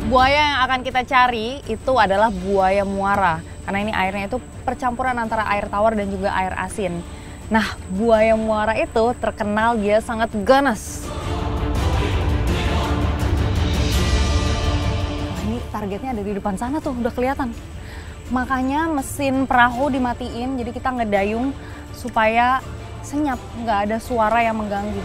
Buaya yang akan kita cari itu adalah buaya muara. Karena ini airnya itu percampuran antara air tawar dan juga air asin. Nah, buaya muara itu terkenal dia sangat ganas. Wah, ini targetnya ada di depan sana tuh, udah kelihatan. Makanya mesin perahu dimatiin, jadi kita ngedayung supaya senyap, nggak ada suara yang mengganggu.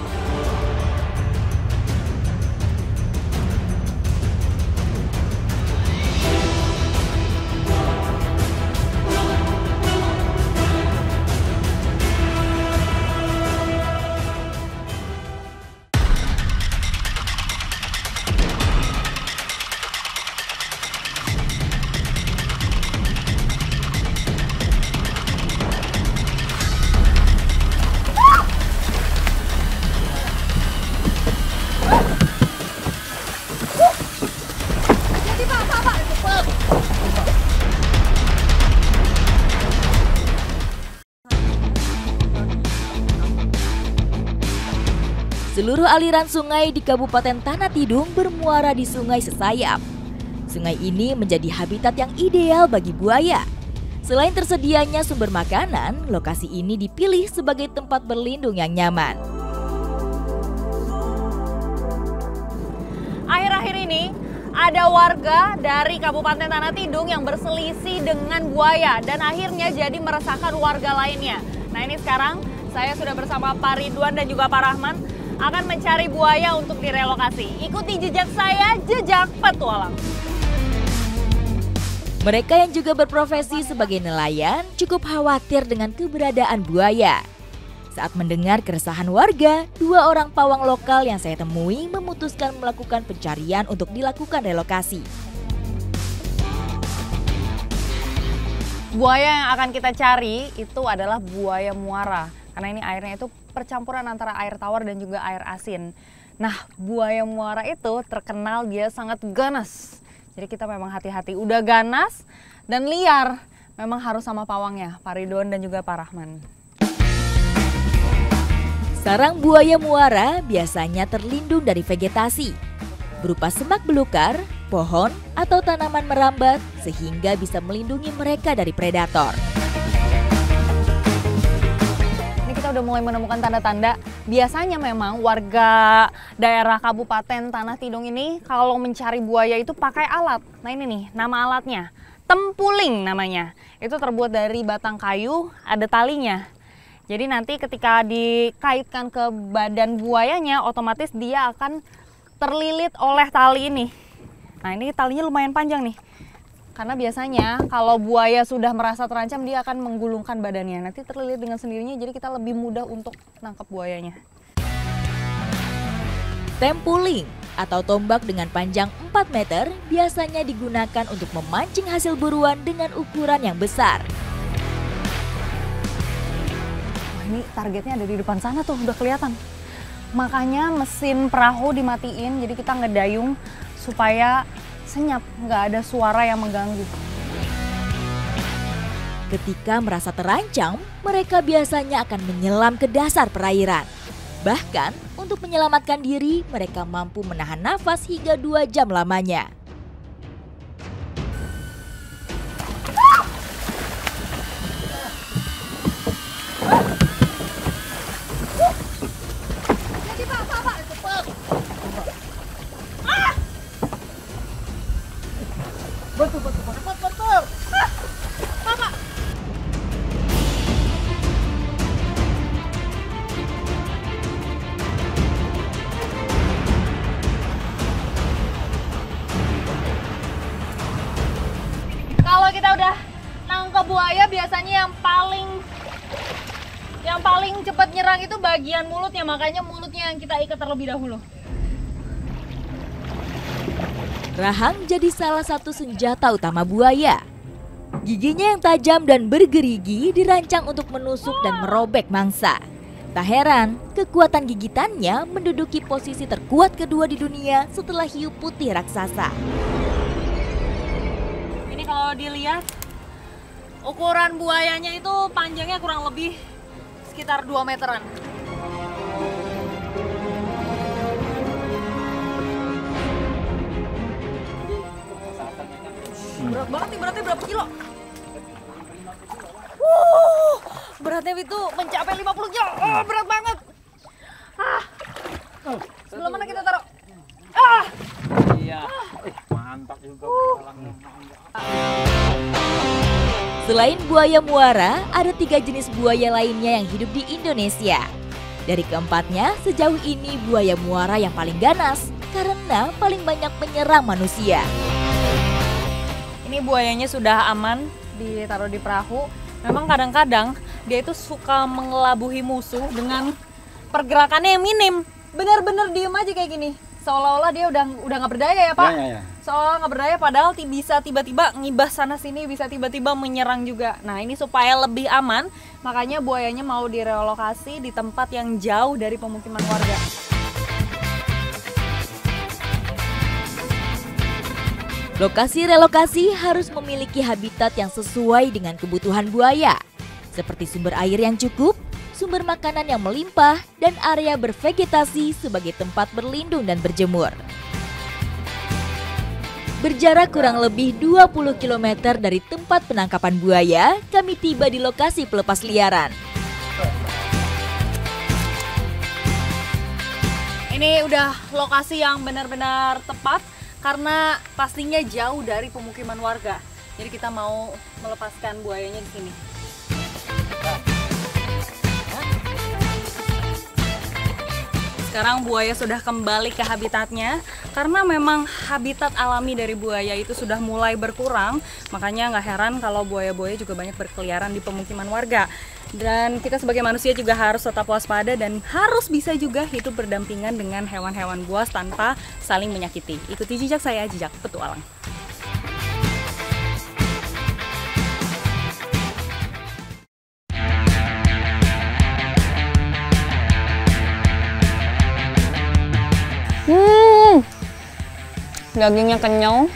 Seluruh aliran sungai di Kabupaten Tanah Tidung bermuara di Sungai Sesayap. Sungai ini menjadi habitat yang ideal bagi buaya. Selain tersedianya sumber makanan, lokasi ini dipilih sebagai tempat berlindung yang nyaman. Akhir-akhir ini ada warga dari Kabupaten Tanah Tidung yang berselisih dengan buaya dan akhirnya jadi meresahkan warga lainnya. Nah, ini sekarang saya sudah bersama Pak Ridwan dan juga Pak Rahman akan mencari buaya untuk direlokasi. Ikuti jejak saya, jejak petualang. Mereka yang juga berprofesi sebagai nelayan cukup khawatir dengan keberadaan buaya. Saat mendengar keresahan warga, 2 orang pawang lokal yang saya temui memutuskan melakukan pencarian untuk dilakukan relokasi. Buaya yang akan kita cari itu adalah buaya muara. Karena ini airnya itu percampuran antara air tawar dan juga air asin. Nah, buaya muara itu terkenal dia sangat ganas. Jadi kita memang hati-hati. Udah ganas dan liar, memang harus sama pawangnya, Pak Ridwan dan juga Pak Rahman. Sarang buaya muara biasanya terlindung dari vegetasi, berupa semak belukar, pohon, atau tanaman merambat sehingga bisa melindungi mereka dari predator. Kita udah mulai menemukan tanda-tanda. Biasanya memang warga daerah Kabupaten Tanah Tidung ini kalau mencari buaya itu pakai alat. Nah, ini nih nama alatnya, tempuling namanya. Itu terbuat dari batang kayu, ada talinya. Jadi nanti ketika dikaitkan ke badan buayanya, otomatis dia akan terlilit oleh tali ini. Nah, ini talinya lumayan panjang nih. Karena biasanya kalau buaya sudah merasa terancam, dia akan menggulungkan badannya. Nanti terlilit dengan sendirinya, jadi kita lebih mudah untuk nangkap buayanya. Tempuling atau tombak dengan panjang 4 meter biasanya digunakan untuk memancing hasil buruan dengan ukuran yang besar. Wah, ini targetnya ada di depan sana tuh, udah kelihatan. Makanya mesin perahu dimatiin, jadi kita ngedayung supaya senyap, nggak ada suara yang mengganggu. Ketika merasa terancam, mereka biasanya akan menyelam ke dasar perairan. Bahkan, untuk menyelamatkan diri, mereka mampu menahan nafas hingga 2 jam lamanya. Betul. Bapak. Kalau kita udah nangkep buaya, biasanya yang paling cepat nyerang itu bagian mulutnya, makanya mulutnya yang kita ikat terlebih dahulu. Rahang jadi salah satu senjata utama buaya. Giginya yang tajam dan bergerigi dirancang untuk menusuk dan merobek mangsa. Tak heran, kekuatan gigitannya menduduki posisi terkuat kedua di dunia setelah hiu putih raksasa. Ini kalau dilihat, ukuran buayanya itu panjangnya kurang lebih sekitar 2 meteran. Berat banget nih, beratnya berapa kilo? Beratnya itu mencapai 50 kilo. Oh, berat banget. Sebelah mana kita taruh? Iya. Mantap juga. Selain buaya muara, ada 3 jenis buaya lainnya yang hidup di Indonesia. Dari keempatnya, sejauh ini buaya muara yang paling ganas karena paling banyak menyerang manusia. Ini buayanya sudah aman, ditaruh di perahu. Memang kadang-kadang dia itu suka mengelabuhi musuh dengan pergerakannya yang minim. Bener-bener diem aja kayak gini. Seolah-olah dia udah nggak berdaya ya Pak? Ya. Seolah nggak berdaya padahal bisa tiba-tiba ngibas sana sini, bisa tiba-tiba menyerang juga. Nah ini supaya lebih aman, makanya buayanya mau direlokasi di tempat yang jauh dari pemukiman warga. Lokasi relokasi harus memiliki habitat yang sesuai dengan kebutuhan buaya, seperti sumber air yang cukup, sumber makanan yang melimpah, dan area bervegetasi sebagai tempat berlindung dan berjemur. Berjarak kurang lebih 20 km dari tempat penangkapan buaya, kami tiba di lokasi pelepas liaran. Ini udah lokasi yang benar-benar tepat karena pastinya jauh dari pemukiman warga. Jadi kita mau melepaskan buayanya di sini. Sekarang buaya sudah kembali ke habitatnya karena memang habitat alami dari buaya itu sudah mulai berkurang. Makanya nggak heran kalau buaya-buaya juga banyak berkeliaran di pemukiman warga. Dan kita sebagai manusia juga harus tetap waspada dan harus bisa juga hidup berdampingan dengan hewan-hewan buas tanpa saling menyakiti. Ikuti jejak saya, Jejak Petualang. Dagingnya kenyal,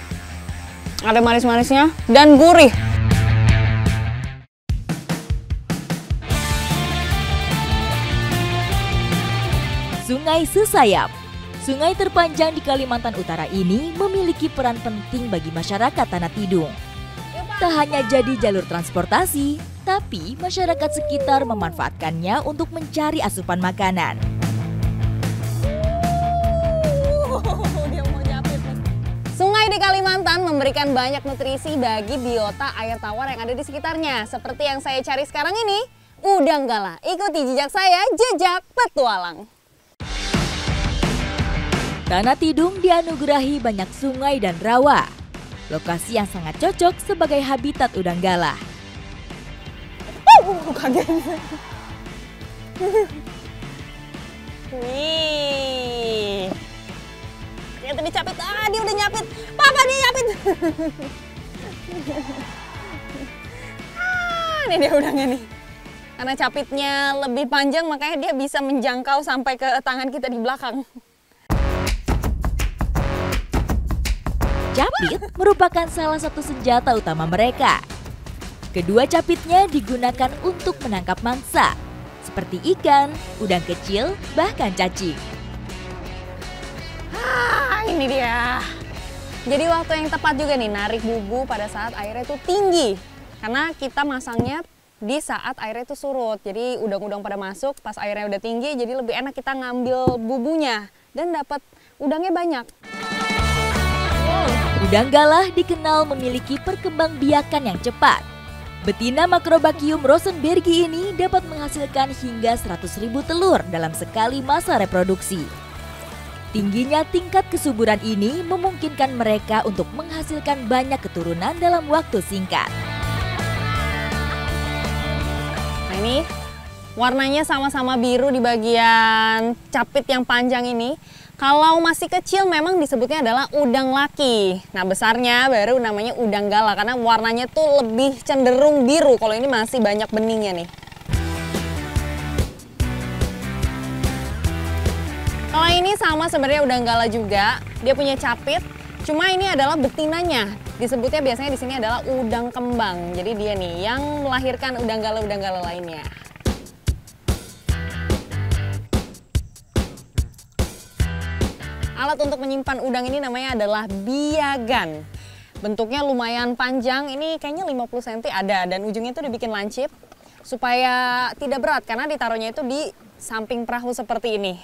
ada manis-manisnya, dan gurih. Sungai Sesayap. Sungai terpanjang di Kalimantan Utara ini memiliki peran penting bagi masyarakat Tanah Tidung. Tak hanya jadi jalur transportasi, tapi masyarakat sekitar memanfaatkannya untuk mencari asupan makanan. Sungai di Kalimantan memberikan banyak nutrisi bagi biota air tawar yang ada di sekitarnya. Seperti yang saya cari sekarang ini, udang galah. Ikuti jejak saya, Jejak Petualang. Tanah Tidung dianugerahi banyak sungai dan rawa. Lokasi yang sangat cocok sebagai habitat udang galah. Kaget. Wih. Ternyata dicapit. Dia udah nyapit. Papa dia nyapit. Ini dia udangnya nih. Karena capitnya lebih panjang makanya dia bisa menjangkau sampai ke tangan kita di belakang. Capit merupakan salah satu senjata utama mereka. Kedua capitnya digunakan untuk menangkap mangsa, seperti ikan, udang kecil, bahkan cacing. Ini dia. Jadi waktu yang tepat juga nih narik bubu pada saat airnya itu tinggi. Karena kita masangnya di saat airnya itu surut. Jadi udang-udang pada masuk pas airnya udah tinggi, jadi lebih enak kita ngambil bubunya dan dapat udangnya banyak. Udang galah dikenal memiliki perkembangbiakan yang cepat. Betina Macrobacchium rosenbergi ini dapat menghasilkan hingga 100.000 telur dalam sekali masa reproduksi. Tingginya tingkat kesuburan ini memungkinkan mereka untuk menghasilkan banyak keturunan dalam waktu singkat. Nah ini warnanya sama-sama biru di bagian capit yang panjang ini. Kalau masih kecil memang disebutnya adalah udang laki. Nah besarnya baru namanya udang galah karena warnanya tuh lebih cenderung biru. Kalau ini masih banyak beningnya nih. Kalau ini sama sebenarnya udang galah juga. Dia punya capit. Cuma ini adalah betinanya. Disebutnya biasanya di sini adalah udang kembang. Jadi dia nih yang melahirkan udang galah lainnya. Alat untuk menyimpan udang ini namanya adalah biagan. Bentuknya lumayan panjang, ini kayaknya 50 cm ada, dan ujungnya itu dibikin lancip supaya tidak berat karena ditaruhnya itu di samping perahu seperti ini.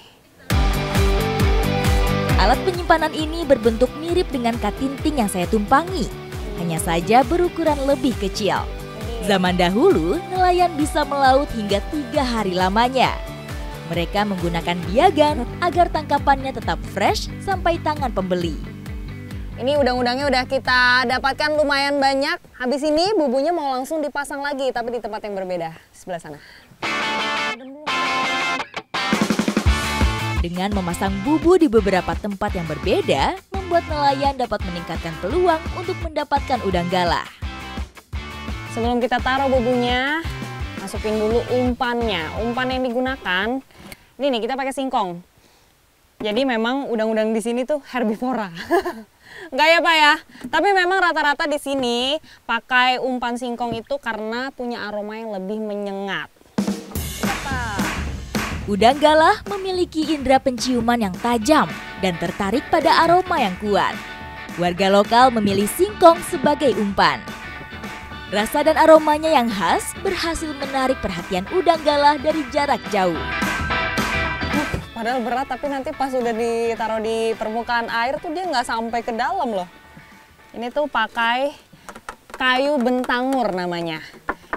Alat penyimpanan ini berbentuk mirip dengan katinting yang saya tumpangi, hanya saja berukuran lebih kecil. Zaman dahulu, nelayan bisa melaut hingga 3 hari lamanya. Mereka menggunakan biagan agar tangkapannya tetap fresh sampai tangan pembeli. Ini udang-udangnya udah kita dapatkan lumayan banyak. Habis ini bubunya mau langsung dipasang lagi, tapi di tempat yang berbeda, sebelah sana. Dengan memasang bubu di beberapa tempat yang berbeda, membuat nelayan dapat meningkatkan peluang untuk mendapatkan udang galah. Sebelum kita taruh bubunya, masukin dulu umpannya. Umpan yang digunakan, ini nih kita pakai singkong. Jadi memang udang-udang di sini tuh herbivora. Enggak ya Pak ya? Tapi memang rata-rata di sini pakai umpan singkong itu karena punya aroma yang lebih menyengat. Udang galah memiliki indera penciuman yang tajam dan tertarik pada aroma yang kuat. Warga lokal memilih singkong sebagai umpan. Rasa dan aromanya yang khas berhasil menarik perhatian udang galah dari jarak jauh. Padahal berat, tapi nanti pas udah ditaruh di permukaan air tuh dia nggak sampai ke dalam loh. Ini tuh pakai kayu bentangur namanya.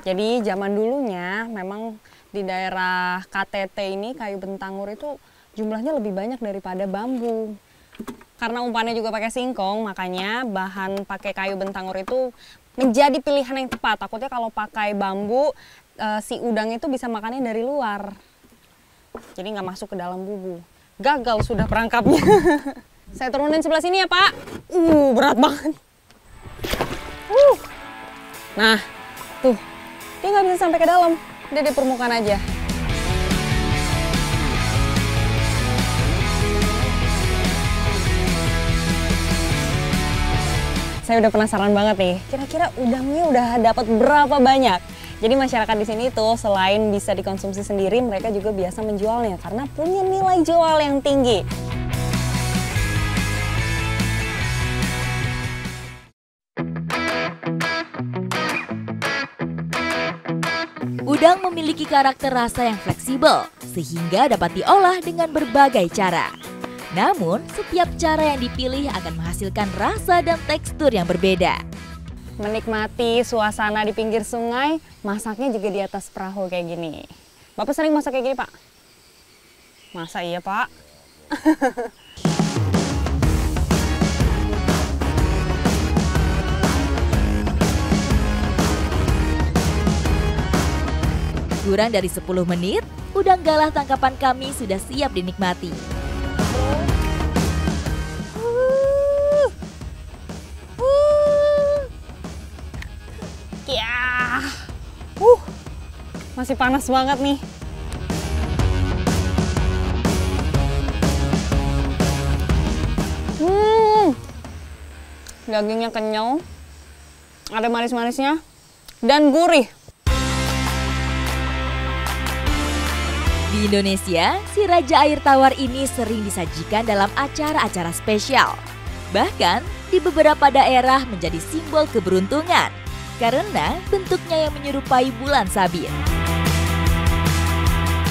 Jadi zaman dulunya memang di daerah KTT ini kayu bentangur itu jumlahnya lebih banyak daripada bambu. Karena umpannya juga pakai singkong, makanya bahan pakai kayu bentangur itu menjadi pilihan yang tepat. Takutnya kalau pakai bambu, si udang itu bisa makannya dari luar. Jadi nggak masuk ke dalam bubu. Gagal sudah perangkapnya. Saya turunin sebelah sini ya Pak. Berat banget. Nah, tuh. Dia nggak bisa sampai ke dalam. Dia di permukaan aja. Saya udah penasaran banget nih. Kira-kira udangnya udah dapat berapa banyak? Jadi masyarakat di sini tuh selain bisa dikonsumsi sendiri, mereka juga biasa menjualnya karena punya nilai jual yang tinggi. Udang memiliki karakter rasa yang fleksibel, sehingga dapat diolah dengan berbagai cara. Namun, setiap cara yang dipilih akan menghasilkan rasa dan tekstur yang berbeda. Menikmati suasana di pinggir sungai, masaknya juga di atas perahu kayak gini. Bapak sering masak kayak gini, Pak? Masa iya, Pak? Kurang dari 10 menit, udang galah tangkapan kami sudah siap dinikmati. Masih panas banget nih. Dagingnya kenyal, ada manis-manisnya, dan gurih. Di Indonesia, si Raja Air Tawar ini sering disajikan dalam acara-acara spesial. Bahkan, di beberapa daerah menjadi simbol keberuntungan karena bentuknya yang menyerupai bulan sabit.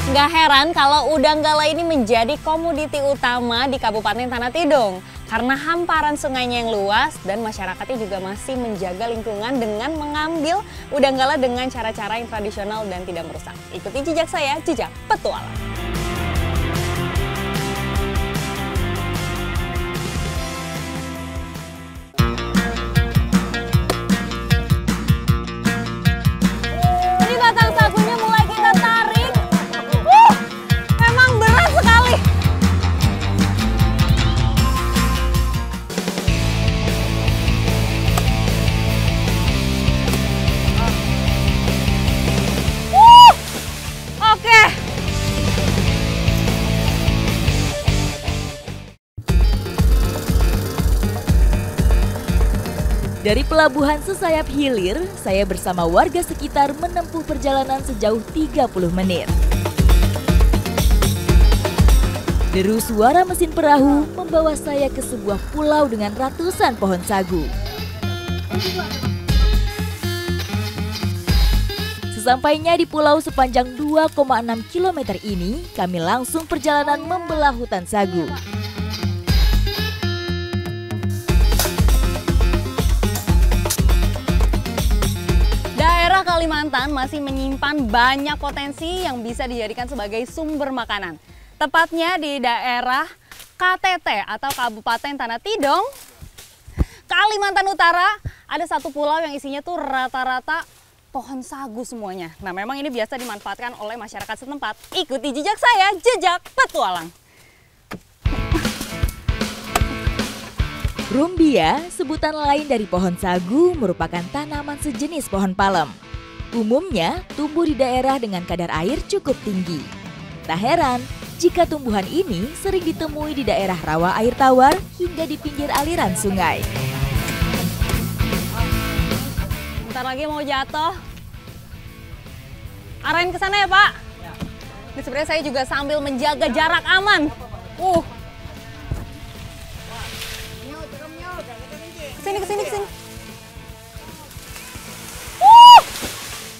Nggak heran kalau udang galah ini menjadi komoditi utama di Kabupaten Tanah Tidung. Karena hamparan sungainya yang luas dan masyarakatnya juga masih menjaga lingkungan dengan mengambil udang galah dengan cara-cara yang tradisional dan tidak merusak. Ikuti jejak saya, jejak petualang. Ini batang sagunya mulai kita tarik. Memang berat sekali. Oke. Dari pelabuhan Sesayap Hilir, saya bersama warga sekitar menempuh perjalanan sejauh 30 menit. Deru suara mesin perahu membawa saya ke sebuah pulau dengan ratusan pohon sagu. Sesampainya di pulau sepanjang 2,6 km ini, kami langsung perjalanan membelah hutan sagu. Daerah Kalimantan masih menyimpan banyak potensi yang bisa dijadikan sebagai sumber makanan. Tepatnya di daerah KTT atau Kabupaten Tanah Tidong, Kalimantan Utara, ada satu pulau yang isinya tuh rata-rata pohon sagu semuanya. Nah, memang ini biasa dimanfaatkan oleh masyarakat setempat. Ikuti jejak saya, jejak petualang. Rumbia, sebutan lain dari pohon sagu, merupakan tanaman sejenis pohon palem. Umumnya tumbuh di daerah dengan kadar air cukup tinggi. Tak heran jika tumbuhan ini sering ditemui di daerah rawa air tawar hingga di pinggir aliran sungai. Bentar lagi mau jatuh. Arahin ke sana ya, Pak. Ini sebenarnya saya juga sambil menjaga jarak aman. Kesini, kesini, kesini.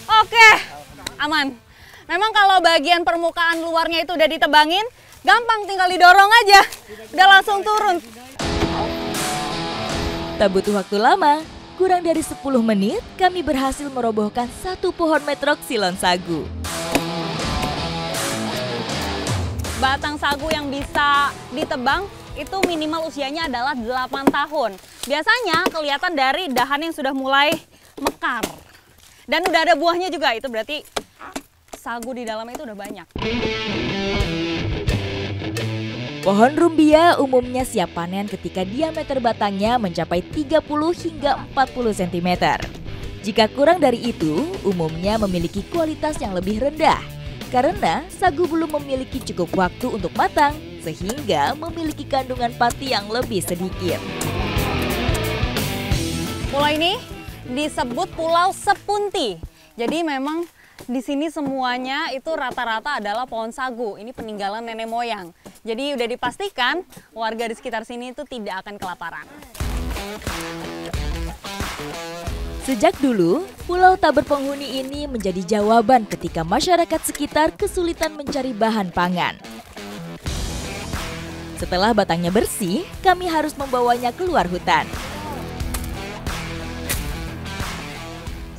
Oke, aman. Memang kalau bagian permukaan luarnya itu udah ditebangin, gampang tinggal didorong aja. Udah langsung turun. Tak butuh waktu lama. Kurang dari 10 menit, kami berhasil merobohkan satu pohon metroksilon sagu. Batang sagu yang bisa ditebang itu minimal usianya adalah 8 tahun. Biasanya kelihatan dari dahan yang sudah mulai mekar. Dan udah ada buahnya juga, itu berarti sagu di dalamnya itu udah banyak. Pohon rumbia umumnya siap panen ketika diameter batangnya mencapai 30 hingga 40 cm. Jika kurang dari itu, umumnya memiliki kualitas yang lebih rendah. Karena sagu belum memiliki cukup waktu untuk matang, sehingga memiliki kandungan pati yang lebih sedikit. Pulau ini disebut Pulau Sepunti. Jadi memang di sini semuanya itu rata-rata adalah pohon sagu. Ini peninggalan nenek moyang. Jadi udah dipastikan warga di sekitar sini itu tidak akan kelaparan. Sejak dulu, pulau tak berpenghuni ini menjadi jawaban ketika masyarakat sekitar kesulitan mencari bahan pangan. Setelah batangnya bersih, kami harus membawanya keluar hutan.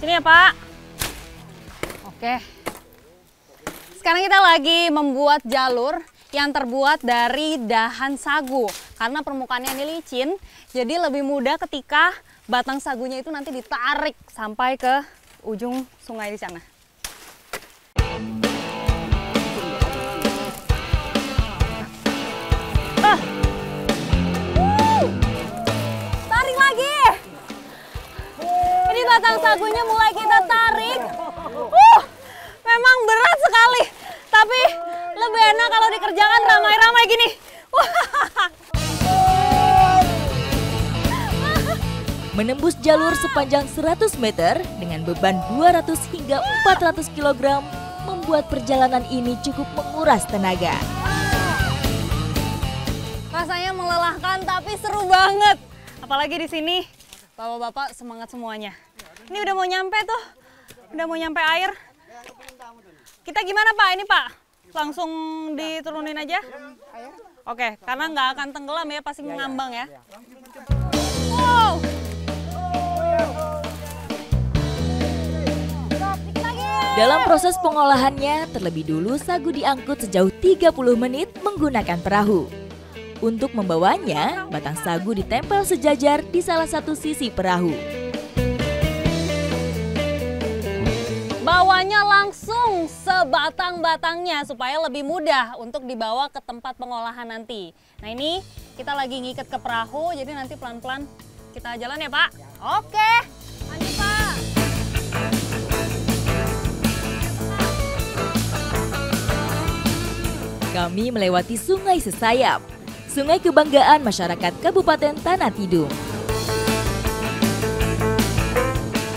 Sini ya, Pak. Oke. Sekarang kita lagi membuat jalur yang terbuat dari dahan sagu. Karena permukaannya ini licin, jadi lebih mudah ketika batang sagunya itu nanti ditarik sampai ke ujung sungai di sana. Tarik lagi. Ini batang sagunya mulai kita tarik. Memang berat sekali, tapi lebih enak kalau dikerjakan ramai-ramai gini. Menembus jalur sepanjang 100 meter dengan beban 200 hingga 400 kg membuat perjalanan ini cukup menguras tenaga. Rasanya melelahkan tapi seru banget. Apalagi di sini bapak-bapak semangat semuanya. Ini udah mau nyampe tuh, udah mau nyampe air. Kita gimana Pak? Ini Pak, langsung diturunin aja? Oke, karena nggak akan tenggelam ya, pasti mengambang ya. Wow. Dalam proses pengolahannya, terlebih dulu sagu diangkut sejauh 30 menit menggunakan perahu. Untuk membawanya, batang sagu ditempel sejajar di salah satu sisi perahu. Bawanya langsung sebatang-batangnya supaya lebih mudah untuk dibawa ke tempat pengolahan nanti. Nah ini kita lagi ngikat ke perahu, jadi nanti pelan-pelan kita jalan ya Pak. Oke, lanjut Pak. Kami melewati Sungai Sesayap, sungai kebanggaan masyarakat Kabupaten Tanah Tidung.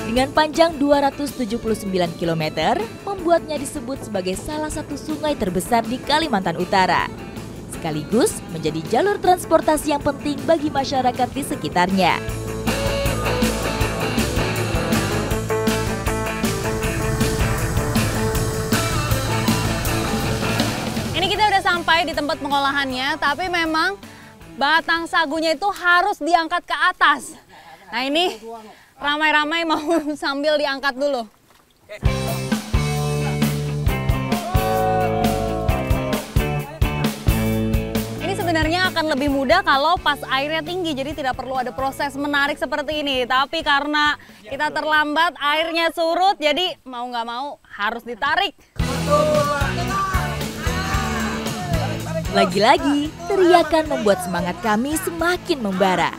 Dengan panjang 279 km, membuatnya disebut sebagai salah satu sungai terbesar di Kalimantan Utara. Sekaligus menjadi jalur transportasi yang penting bagi masyarakat di sekitarnya. Ini kita udah sampai di tempat pengolahannya, tapi memang batang sagunya itu harus diangkat ke atas. Nah ini ramai-ramai mau sambil diangkat dulu. Ini sebenarnya akan lebih mudah kalau pas airnya tinggi, jadi tidak perlu ada proses menarik seperti ini. Tapi karena kita terlambat, airnya surut, jadi mau nggak mau harus ditarik. Lagi-lagi, teriakan membuat semangat kami semakin membara.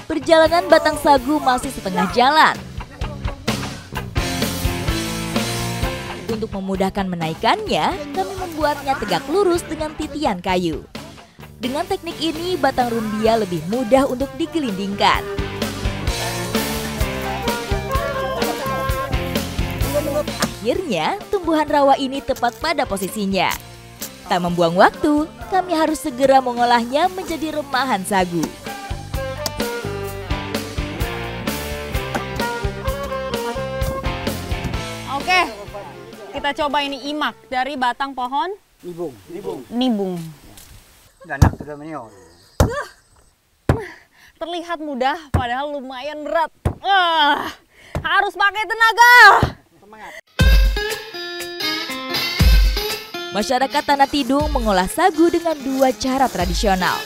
Perjalanan batang sagu masih setengah jalan. Untuk memudahkan menaikannya, kami membuatnya tegak lurus dengan titian kayu. Dengan teknik ini, batang rumbia lebih mudah untuk digelindingkan. Akhirnya, tumbuhan rawa ini tepat pada posisinya. Tak membuang waktu, kami harus segera mengolahnya menjadi remahan sagu. Oke, kita coba ini imak dari batang pohon nibung. Danak sudah menio. Terlihat mudah, padahal lumayan berat. Harus pakai tenaga. Masyarakat Tanah Tidung mengolah sagu dengan dua cara tradisional.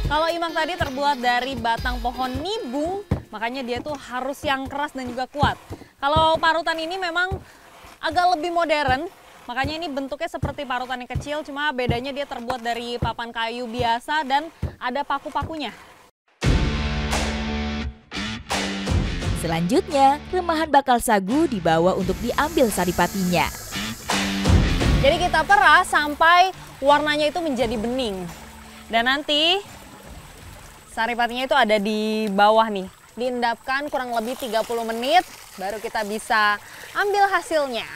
Kalau imak tadi terbuat dari batang pohon nibung, makanya dia tuh harus yang keras dan juga kuat. Kalau parutan ini memang agak lebih modern, makanya ini bentuknya seperti parutan yang kecil, cuma bedanya dia terbuat dari papan kayu biasa dan ada paku-pakunya. Selanjutnya, remahan bakal sagu dibawa untuk diambil saripatinya. Jadi kita peras sampai warnanya itu menjadi bening. Dan nanti saripatinya itu ada di bawah nih. Diendapkan kurang lebih 30 menit, baru kita bisa ambil hasilnya.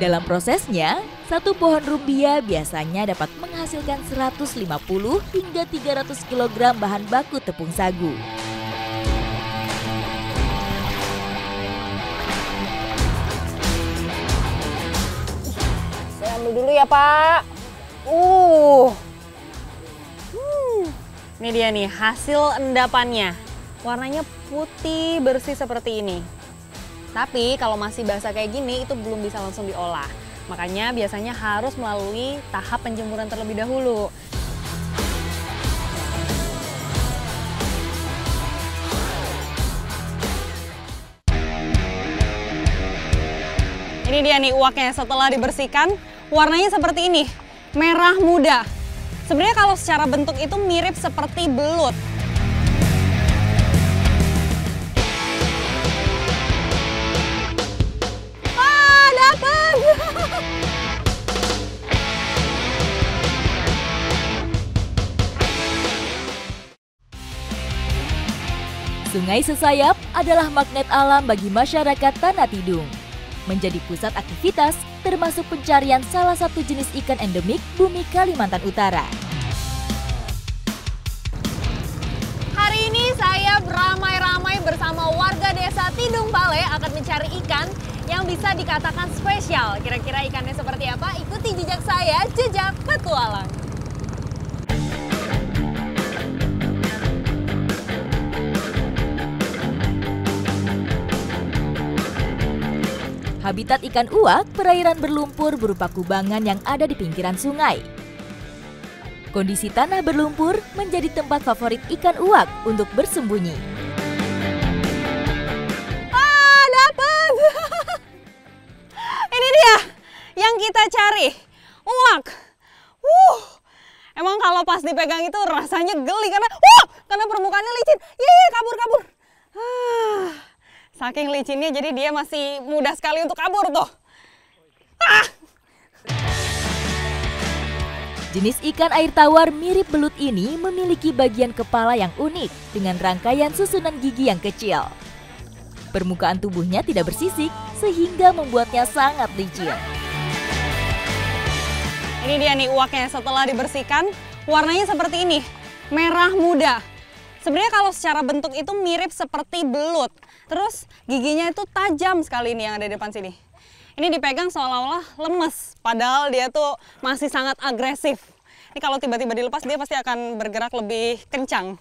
Dalam prosesnya, satu pohon rumbia biasanya dapat menghasilkan 150 hingga 300 kg bahan baku tepung sagu. Saya ambil dulu ya Pak. Ini dia nih hasil endapannya. Warnanya putih bersih seperti ini. Tapi kalau masih basah kayak gini itu belum bisa langsung diolah. Makanya biasanya harus melalui tahap penjemuran terlebih dahulu. Ini dia nih uaknya setelah dibersihkan, warnanya seperti ini, merah muda. Sebenarnya kalau secara bentuk itu mirip seperti belut. Sungai Sesayap adalah magnet alam bagi masyarakat Tanah Tidung. Menjadi pusat aktivitas, termasuk pencarian salah satu jenis ikan endemik bumi Kalimantan Utara. Hari ini saya beramai-ramai bersama warga desa Tidung Bale akan mencari ikan yang bisa dikatakan spesial. Kira-kira ikannya seperti apa? Ikuti jejak saya, jejak petualang. Habitat ikan uak perairan berlumpur berupa kubangan yang ada di pinggiran sungai. Kondisi tanah berlumpur menjadi tempat favorit ikan uak untuk bersembunyi. Dapat! Ini dia yang kita cari, uak. Emang kalau pas dipegang itu rasanya geli karena permukaannya licin. Kabur. Saking licinnya jadi dia masih mudah sekali untuk kabur tuh. Jenis ikan air tawar mirip belut ini memiliki bagian kepala yang unik dengan rangkaian susunan gigi yang kecil. Permukaan tubuhnya tidak bersisik sehingga membuatnya sangat licin. Ini dia nih uaknya setelah dibersihkan, warnanya seperti ini, merah muda. Sebenarnya kalau secara bentuk itu mirip seperti belut. Terus giginya itu tajam sekali nih yang ada di depan sini. Ini dipegang seolah-olah lemes, padahal dia tuh masih sangat agresif. Ini kalau tiba-tiba dilepas dia pasti akan bergerak lebih kencang.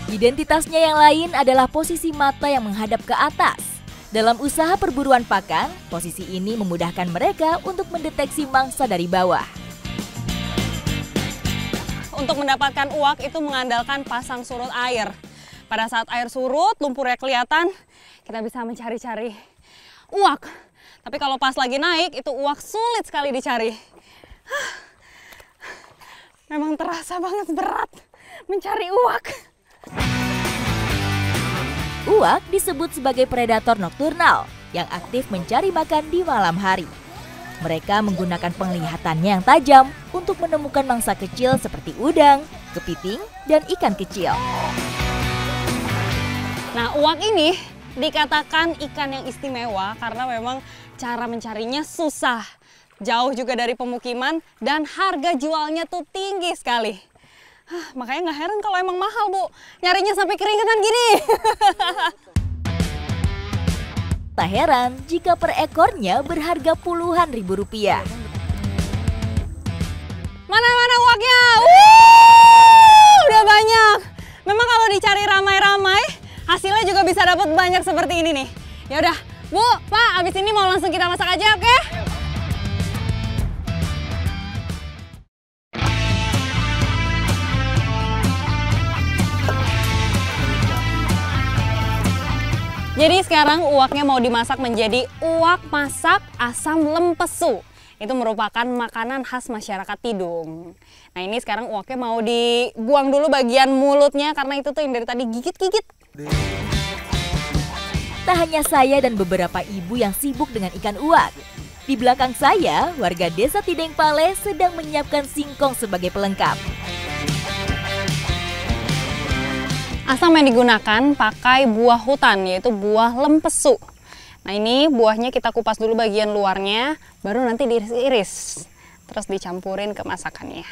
Identitasnya yang lain adalah posisi mata yang menghadap ke atas. Dalam usaha perburuan pakan, posisi ini memudahkan mereka untuk mendeteksi mangsa dari bawah. Untuk mendapatkan uak itu mengandalkan pasang surut air. Pada saat air surut, lumpurnya kelihatan, kita bisa mencari-cari uak. Tapi kalau pas lagi naik, itu uak sulit sekali dicari. Memang terasa banget berat mencari uak. Uak disebut sebagai predator nokturnal yang aktif mencari makan di malam hari. Mereka menggunakan penglihatannya yang tajam untuk menemukan mangsa kecil seperti udang, kepiting, dan ikan kecil. Nah, uak ini dikatakan ikan yang istimewa karena memang cara mencarinya susah. Jauh juga dari pemukiman dan harga jualnya tuh tinggi sekali. Makanya nggak heran kalau emang mahal, Bu. Nyarinya sampai keringetan gini. Tak heran jika per ekornya berharga puluhan ribu rupiah. Mana uaknya? Udah banyak. Memang kalau dicari ramai-ramai, hasilnya juga bisa dapat banyak seperti ini nih. Ya udah, Bu, Pak, abis ini mau langsung kita masak aja, oke? Jadi sekarang uaknya mau dimasak menjadi uak masak asam lempesu. Itu merupakan makanan khas masyarakat Tidung. Nah ini sekarang uaknya mau dibuang dulu bagian mulutnya karena itu tuh yang dari tadi gigit-gigit. Tak hanya saya dan beberapa ibu yang sibuk dengan ikan uak. Di belakang saya, warga desa Tideng Pale sedang menyiapkan singkong sebagai pelengkap. Asam yang digunakan pakai buah hutan, yaitu buah lempesu. Nah ini buahnya kita kupas dulu bagian luarnya, baru nanti diiris-iris. Terus dicampurin ke masakannya.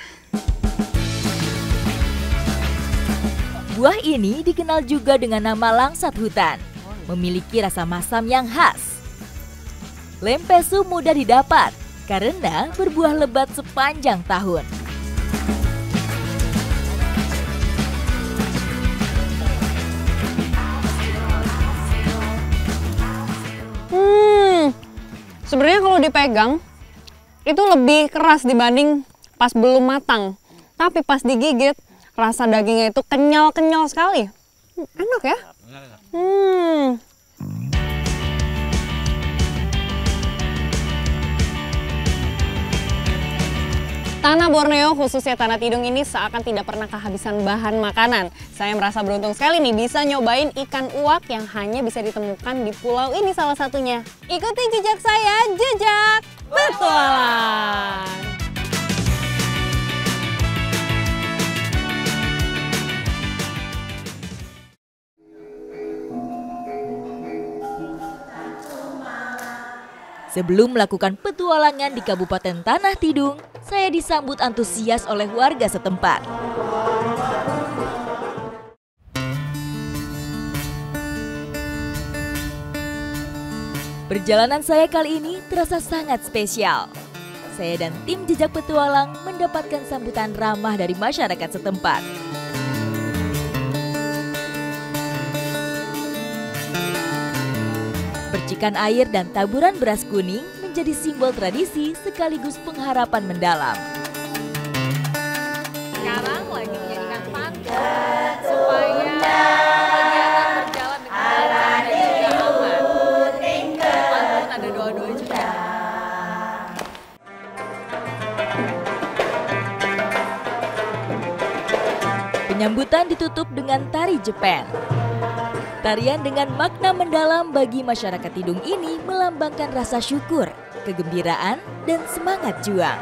Buah ini dikenal juga dengan nama langsat hutan. Memiliki rasa masam yang khas. Lempesu mudah didapat karena berbuah lebat sepanjang tahun. Sebenarnya kalau dipegang itu lebih keras dibanding pas belum matang. Tapi pas digigit rasa dagingnya itu kenyal-kenyal sekali. Enak ya? Tanah Borneo, khususnya Tanah Tidung ini seakan tidak pernah kehabisan bahan makanan. Saya merasa beruntung sekali nih bisa nyobain ikan uak yang hanya bisa ditemukan di pulau ini salah satunya. Ikuti jejak saya, jejak petualang. Sebelum melakukan petualangan di Kabupaten Tanah Tidung, saya disambut antusias oleh warga setempat. Perjalanan saya kali ini terasa sangat spesial. Saya dan tim jejak petualang mendapatkan sambutan ramah dari masyarakat setempat. Percikan air dan taburan beras kuning menjadi simbol tradisi sekaligus pengharapan mendalam. Sekarang lagi menyanyikan pantun supaya kegiatan berjalan dengan lancar dan juga aman. Pantun ada doa-doa juga. Penyambutan ditutup dengan tari Jepen. Tarian dengan makna mendalam bagi masyarakat Tidung ini melambangkan rasa syukur, kegembiraan, dan semangat juang.